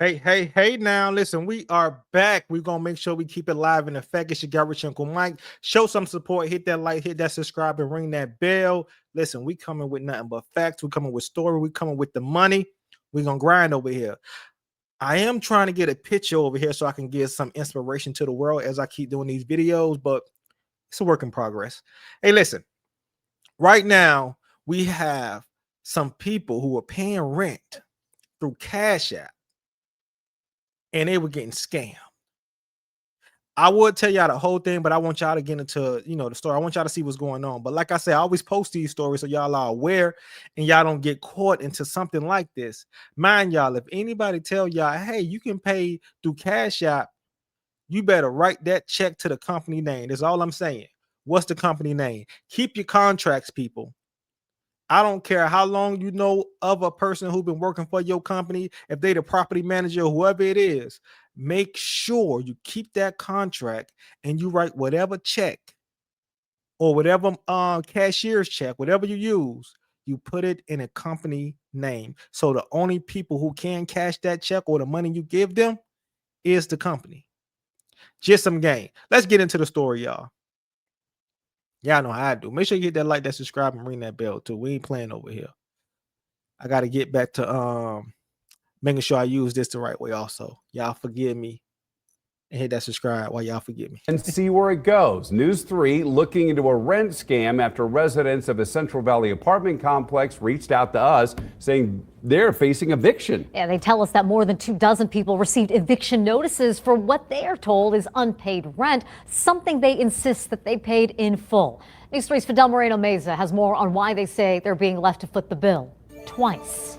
Hey, now listen, we are back. We're gonna make sure we keep it live in effect. It's your guy Rich Uncle Mike. Show some support, hit that like, hit that subscribe, and ring that bell. Listen, we coming with nothing but facts. We coming with story, we coming with the money. We're gonna grind over here. I am trying to get a picture over here so I can give some inspiration to the world as I keep doing these videos, but it's a work in progress. Hey, listen, right now we have some people who are paying rent through Cash App and they were getting scammed. I would tell y'all the whole thing, but I want y'all to get into the story. I want y'all to see what's going on. But like I said, I always post these stories so y'all are aware and y'all don't get caught into something like this. Mind y'all, if anybody tell y'all, hey, you can pay through Cash App, you better write that check to the company name. That's all I'm saying. What's the company name? Keep your contracts, people. I don't care how long you know of a person who's been working for your company, if they the property manager, whoever it is, make sure you keep that contract and you write whatever check or whatever cashier's check, whatever you use, you put it in a company name. So the only people who can cash that check or the money you give them is the company. Just some game. Let's get into the story, y'all. Y'all know how I do. Make sure you hit that like, that subscribe, and ring that bell too. We ain't playing over here. I got to get back to making sure I use this the right way also. Y'all forgive me and hit that subscribe while y'all forgive me. And see where it goes. News 3 looking into a rent scam after residents of a Central Valley apartment complex reached out to us saying they're facing eviction. Yeah, they tell us that more than 24 people received eviction notices for what they are told is unpaid rent, something they insist that they paid in full. News 3's Fidel Moreno Meza has more on why they say they're being left to foot the bill twice.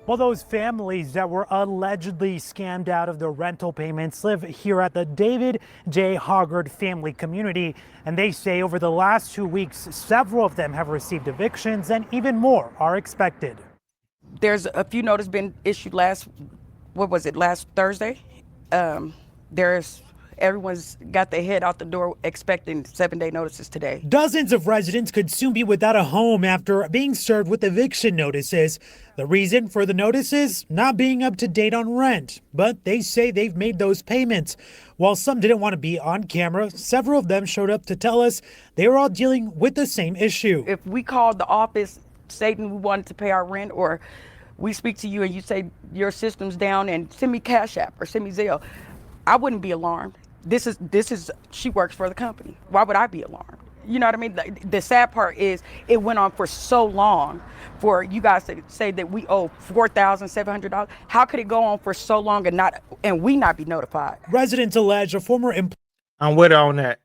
Well, those families that were allegedly scammed out of their rental payments live here at the David J. Hoggard family community, and they say over the last 2 weeks, several of them have received evictions and even more are expected. There's a few notices been issued last Thursday. Everyone's got their head out the door expecting 7-day notices today. Dozens of residents could soon be without a home after being served with eviction notices. The reason for the notices? Not being up to date on rent. But they say they've made those payments. While some didn't want to be on camera, several of them showed up to tell us they were all dealing with the same issue. If we called the office stating we wanted to pay our rent, or we speak to you and you say your system's down and send me Cash App or send me Zelle, I wouldn't be alarmed. She works for the company. Why would I be alarmed? You know what I mean? The sad part is it went on for so long for you guys to say that we owe $4,700. How could it go on for so long and we not be notified? Residents allege a former I'm with her on that.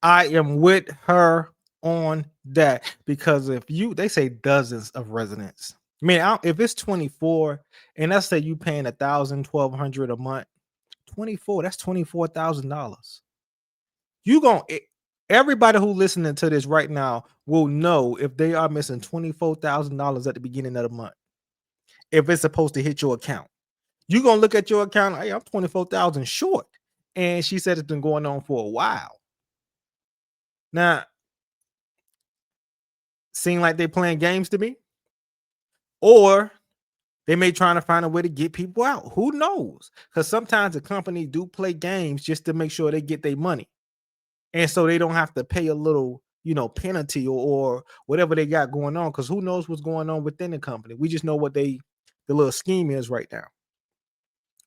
I am with her on that because they say dozens of residents. I mean, if it's 24 and let's say you paying $1,000, $1,200 a month, 24, that's $24,000. Everybody who listening to this right now will know if they are missing $24,000 at the beginning of the month. If it's supposed to hit your account, you're gonna look at your account. Hey, I'm 24,000 short, and she said it's been going on for a while. Now, seem like they playing games to me, or they may trying to find a way to get people out. Who knows? Because sometimes the company do play games just to make sure they get their money. And so they don't have to pay a little, penalty or whatever they got going on. Because who knows what's going on within the company? We just know what the little scheme is right now.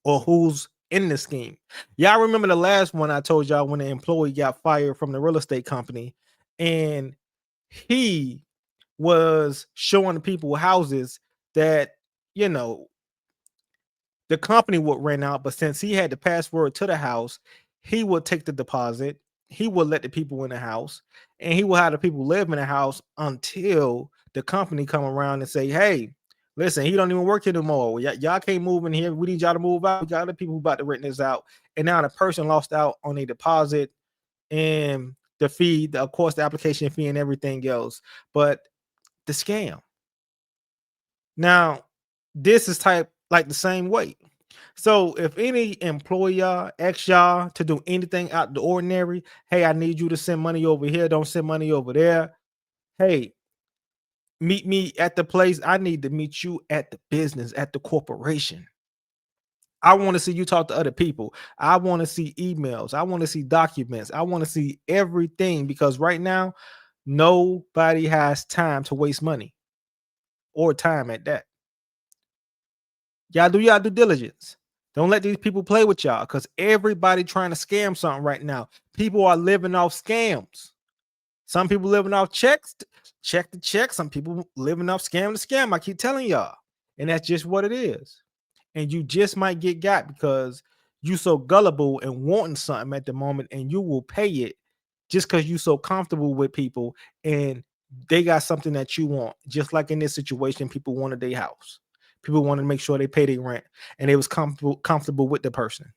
Or who's in the scheme. Y'all remember the last one I told y'all when the employee got fired from the real estate company and he was showing the people houses that the company would rent out, but since he had the password to the house, he would take the deposit, he would let the people in the house, and he will have the people live in the house until the company come around and say, hey, listen, he don't even work here anymore. Y'all can't move in here. We need y'all to move out. We got other people who about to rent this out. And now the person lost out on a deposit and the fee, of course, the application fee and everything else. But the scam. Now, this is type like the same way. So if any employer asks y'all to do anything out the ordinary, hey, I need you to send money over here. Don't send money over there. Hey, meet me at the place. I need to meet you at the business, at the corporation. I want to see you talk to other people. I want to see emails. I want to see documents. I want to see everything because right now, nobody has time to waste money or time at that. Y'all do y'all due diligence. Don't let these people play with y'all because everybody trying to scam something right now. People are living off scams. Some people living off checks, check to check. Some people living off scam to scam. I keep telling y'all. And that's just what it is. And you just might get got because you so gullible and wanting something at the moment, and you will pay it just because you so comfortable with people and they got something that you want. Just like in this situation, people wanted their house. People wanted to make sure they pay their rent and they was comfortable with the person.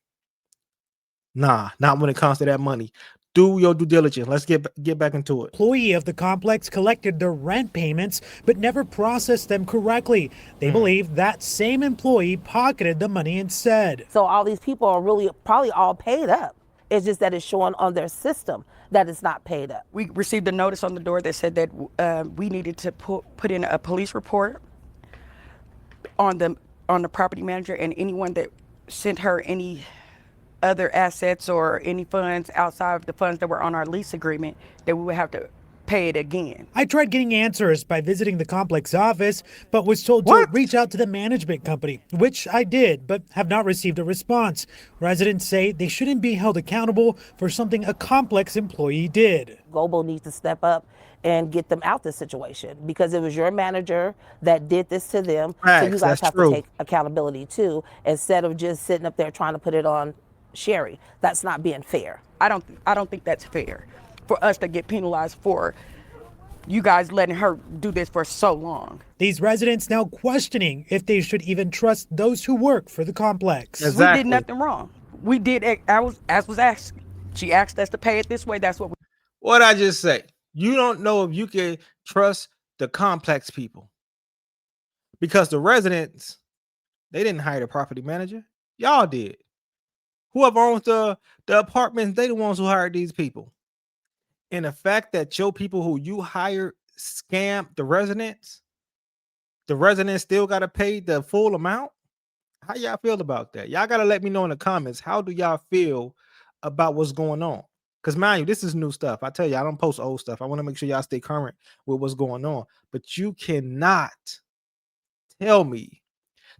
Nah, not when it comes to that money. Do your due diligence. Let's get back into it. Employee of the complex collected their rent payments but never processed them correctly. They believe that same employee pocketed the money instead. So all these people are really probably all paid up. It's just that it's showing on their system that it's not paid up. We received a notice on the door that said that we needed to put in a police report on the property manager and anyone that sent her any other assets or any funds outside of the funds that were on our lease agreement, that we would have to pay it again. I tried getting answers by visiting the complex office, but was told to reach out to the management company, which I did, but have not received a response. Residents say they shouldn't be held accountable for something a complex employee did. Global needs to step up and get them out this situation because it was your manager that did this to them. So you guys have to take accountability too, instead of just sitting up there trying to put it on Sherry. That's not being fair. I don't think that's fair for us to get penalized for you guys letting her do this for so long. These residents now questioning if they should even trust those who work for the complex. Exactly. We did nothing wrong. We did as was asked. She asked us to pay it this way. That's what we. What I just say. You don't know if you can trust the complex people because the residents, they didn't hire the property manager. Y'all did. Whoever owns the apartments, they the ones who hired these people. And the fact that your people who you hired scam the residents still got to pay the full amount. How y'all feel about that? Y'all got to let me know in the comments. How do y'all feel about what's going on? Because mind you, this is new stuff. I tell you, I don't post old stuff. I want to make sure y'all stay current with what's going on. But you cannot tell me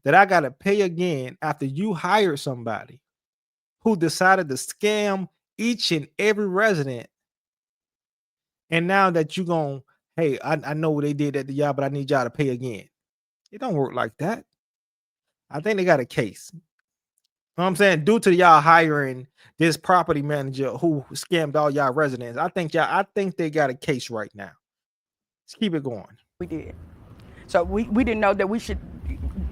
that I got to pay again after you hired somebody who decided to scam each and every resident. And now that you're going, hey, I know what they did at the y'all, but I need y'all to pay again. It don't work like that. I think they got a case. You know what I'm saying? Due to y'all hiring this property manager who scammed all y'all residents, I think they got a case right now. Let's keep it going. We did. So we didn't know that we should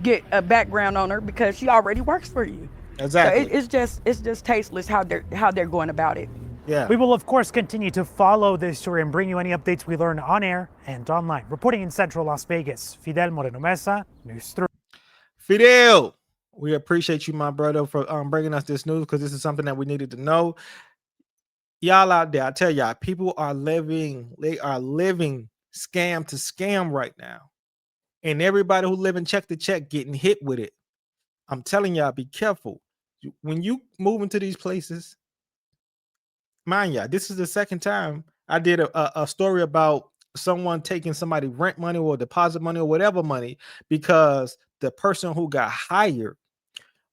get a background on her because she already works for you. Exactly. So it's just tasteless how they're going about it. Yeah. We will, of course, continue to follow this story and bring you any updates we learn on air and online. Reporting in Central Las Vegas, Fidel Moreno Mesa, News 3. Fidel, we appreciate you, my brother, for bringing us this news because this is something that we needed to know. Y'all out there, I tell y'all, people are living scam to scam right now. And everybody who living check to check getting hit with it. I'm telling y'all, be careful. When you move into these places, mind y'all, this is the second time I did a story about someone taking somebody rent money or deposit money or whatever money because the person who got hired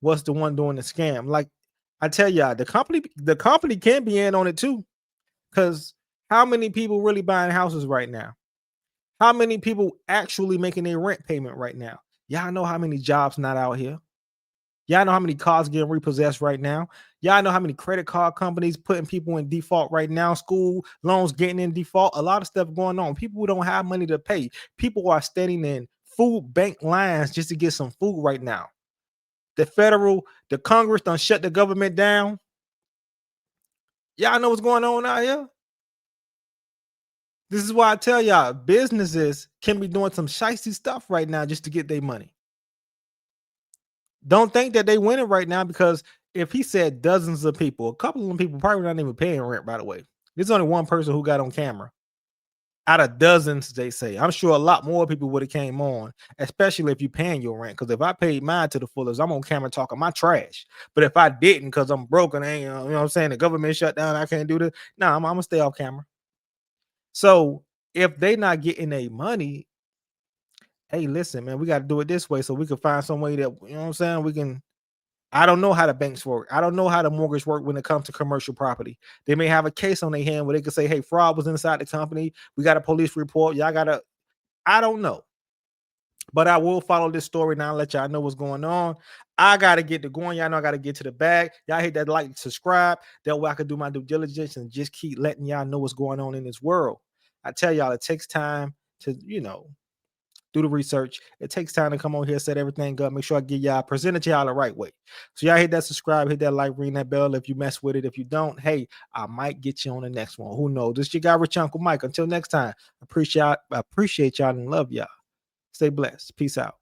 was the one doing the scam. Like I tell y'all, the company can be in on it too. Because how many people really buying houses right now? How many people actually making their rent payment right now? Y'all know how many jobs not out here. Y'all know how many cars getting repossessed right now. Y'all know how many credit card companies putting people in default right now. School loans getting in default. A lot of stuff going on. People who don't have money to pay. People are standing in food bank lines just to get some food right now. The Congress done shut the government down. Y'all know what's going on out here? This is why I tell y'all, businesses can be doing some shicey stuff right now just to get their money. Don't think that they winning right now because if he said dozens of people, a couple of them people probably not even paying rent, by the way. There's only one person who got on camera. out of dozens, they say. I'm sure a lot more people would have came on, especially if you're paying your rent. Because if I paid mine to the fullest, I'm on camera talking my trash. But if I didn't, because I'm broken, ain't you know what I'm saying? The government shut down, I can't do this. Nah, I'm gonna stay off camera. So if they not getting their money, hey, listen, man, we got to do it this way so we can find some way that you know what I'm saying. We can. I don't know how the banks work. I don't know how the mortgage work when it comes to commercial property. They may have a case on their hand where they can say, hey, fraud was inside the company. We got a police report. Y'all got to, I don't know. But I will follow this story now and let y'all know what's going on. I got to get to going. Y'all know I got to get to the bag. Y'all hit that like, subscribe. That way I can do my due diligence and just keep letting y'all know what's going on in this world. I tell y'all it takes time to, do the research. It takes time to come on here, set everything up, make sure I get y'all presented to y'all the right way. So y'all hit that subscribe, hit that like, ring that bell if you mess with it. If you don't, hey, I might get you on the next one. Who knows? This your guy, Rich Uncle Mike. Until next time, appreciate y'all and love y'all. Stay blessed. Peace out.